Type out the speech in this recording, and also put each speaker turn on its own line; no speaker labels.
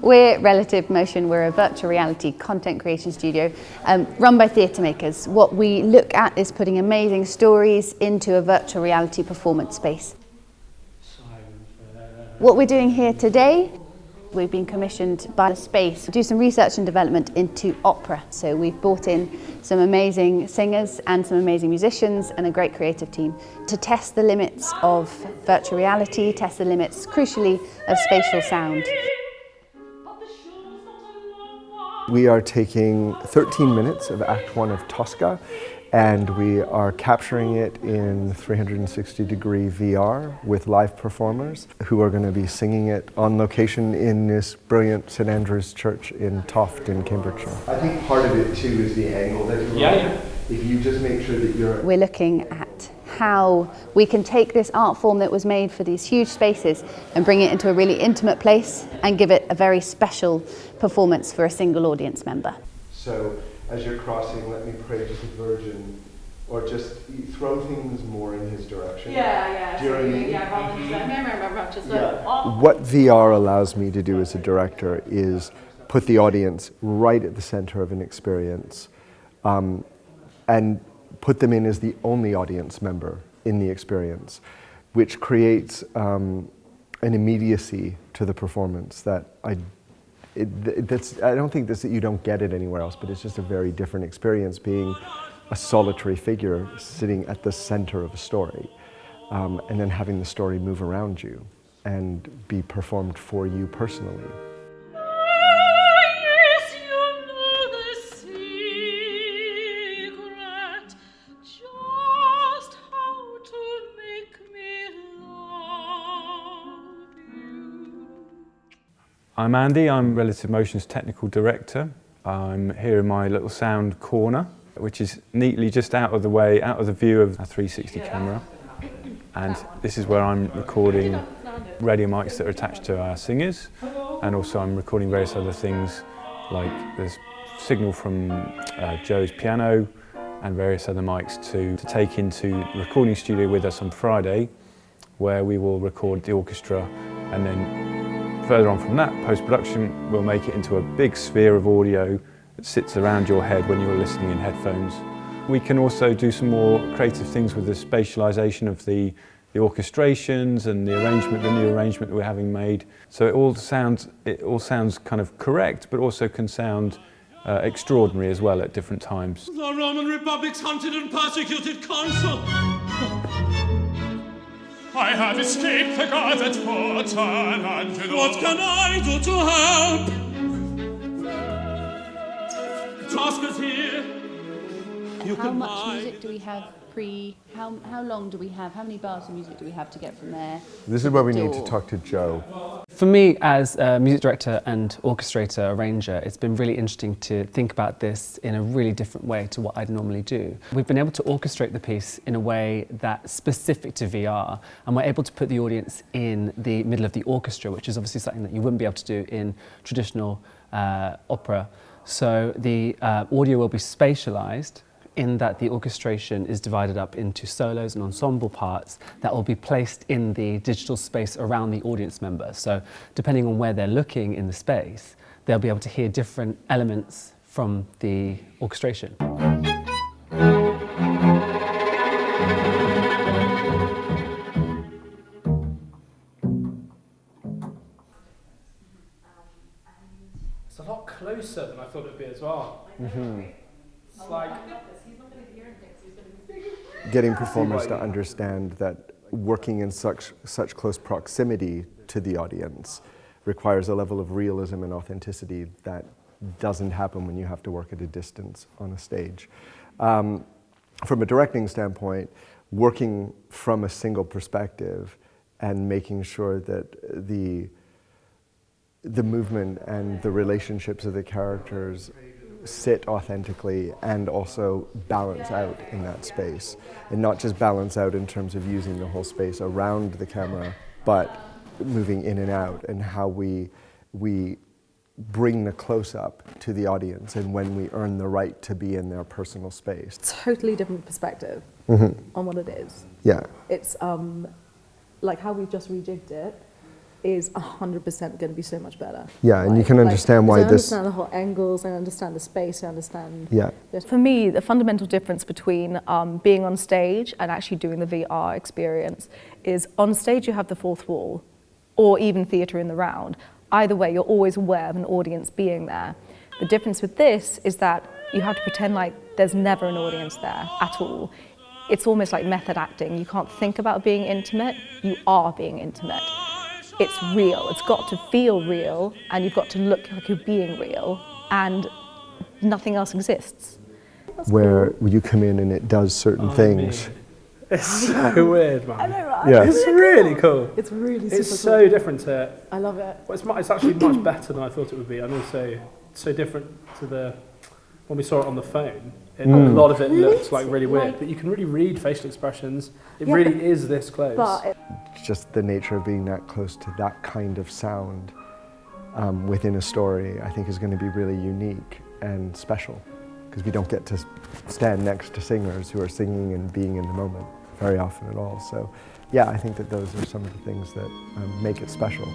We're Relative Motion. We're a virtual reality content creation studio run by theatre makers. What we look at is putting amazing stories into a virtual reality performance space. What we're doing here today, we've been commissioned by the space to do some research and development into opera. So we've brought in some amazing singers and some amazing musicians and a great creative team to test the limits of virtual reality, test the limits, crucially, of spatial sound.
We are taking 13 minutes of Act 1 of Tosca, and we are capturing it in 360-degree VR with live performers who are going to be singing it on location in this brilliant St Andrew's Church in Toft in Cambridgeshire. I think part of it too is the angle that you're on. If you just make sure that you're...
We're looking at how we can take this art form that was made for these huge spaces and bring it into a really intimate place and give it a very special performance for a single audience member.
So as you're crossing, let me pray to the Virgin, or just throw things more in his direction.
Yeah.
Do you know what I mean?
Yeah.
What VR allows me to do as a director is put the audience right at the center of an experience, and put them in as the only audience member in the experience, which creates an immediacy to the performance that I don't think that you don't get it anywhere else, but it's just a very different experience being a solitary figure sitting at the center of a story, and then having the story move around you and be performed for you personally.
I'm Andy, I'm Relative Motion's technical director. I'm here in my little sound corner, which is neatly just out of the way, out of the view of a 360 camera. And this is where I'm recording radio mics that are attached to our singers, and also I'm recording various other things, like there's signal from Joe's piano and various other mics to take into the recording studio with us on Friday, where we will record the orchestra, and then further on from that, post-production, we'll make it into a big sphere of audio that sits around your head when you're listening in headphones. We can also do some more creative things with the spatialisation of the orchestrations and the arrangement, the new arrangement that we're having made. So it all sounds kind of correct, but also can sound extraordinary as well at different times.
The Roman Republic's hunted and persecuted consul. I have escaped the guards at Fort Angelo. What can I do to help? Tosca's here.
How much music do we have how long do we have, how many bars of music do we have to get from there?
This is where we need to talk to Joe.
For me, as a music director and orchestrator, arranger, it's been really interesting to think about this in a really different way to what I'd normally do. We've been able to orchestrate the piece in a way that's specific to VR, and we're able to put the audience in the middle of the orchestra, which is obviously something that you wouldn't be able to do in traditional opera. So the audio will be spatialised, in that the orchestration is divided up into solos and ensemble parts that will be placed in the digital space around the audience member. So depending on where they're looking in the space, they'll be able to hear different elements from the orchestration.
It's a lot closer than I thought it would be as well.
Mm-hmm.
It's like...
Getting performers to understand that working in such close proximity to the audience requires a level of realism and authenticity that doesn't happen when you have to work at a distance on a stage. From a directing standpoint, working from a single perspective and making sure that the movement and the relationships of the characters sit authentically and also balance out in that space, and not just balance out in terms of using the whole space around the camera, but moving in and out, and how we bring the close-up to the audience and when we earn the right to be in their personal space.
Totally different perspective on what it is.
Yeah.
It's like how we've just rejigged it. is 100% going to be so much better.
Yeah, and you can understand why
I
this...
understand the whole angles, I understand the space, I understand...
Yeah.
For me, the fundamental difference between being on stage and actually doing the VR experience is on stage you have the fourth wall, or even theatre in the round. Either way, you're always aware of an audience being there. The difference with this is that you have to pretend like there's never an audience there at all. It's almost like method acting. You can't think about being intimate, you are being intimate. It's real, it's got to feel real, and you've got to look like you're being real, and nothing else exists.
Where you come in and it does certain things.
Man. It's so weird, man.
I know, right?
Yeah.
It's really cool.
It's really super
It's
cool.
so different to...
I love it.
Well, it's actually much better than I thought it would be, and also so different to when we saw it on the phone. A lot of it looks like really weird, but you can really read facial expressions. It really is this close.
But
Just the nature of being that close to that kind of sound within a story, I think is going to be really unique and special, because we don't get to stand next to singers who are singing and being in the moment very often at all. So yeah, I think that those are some of the things that make it special.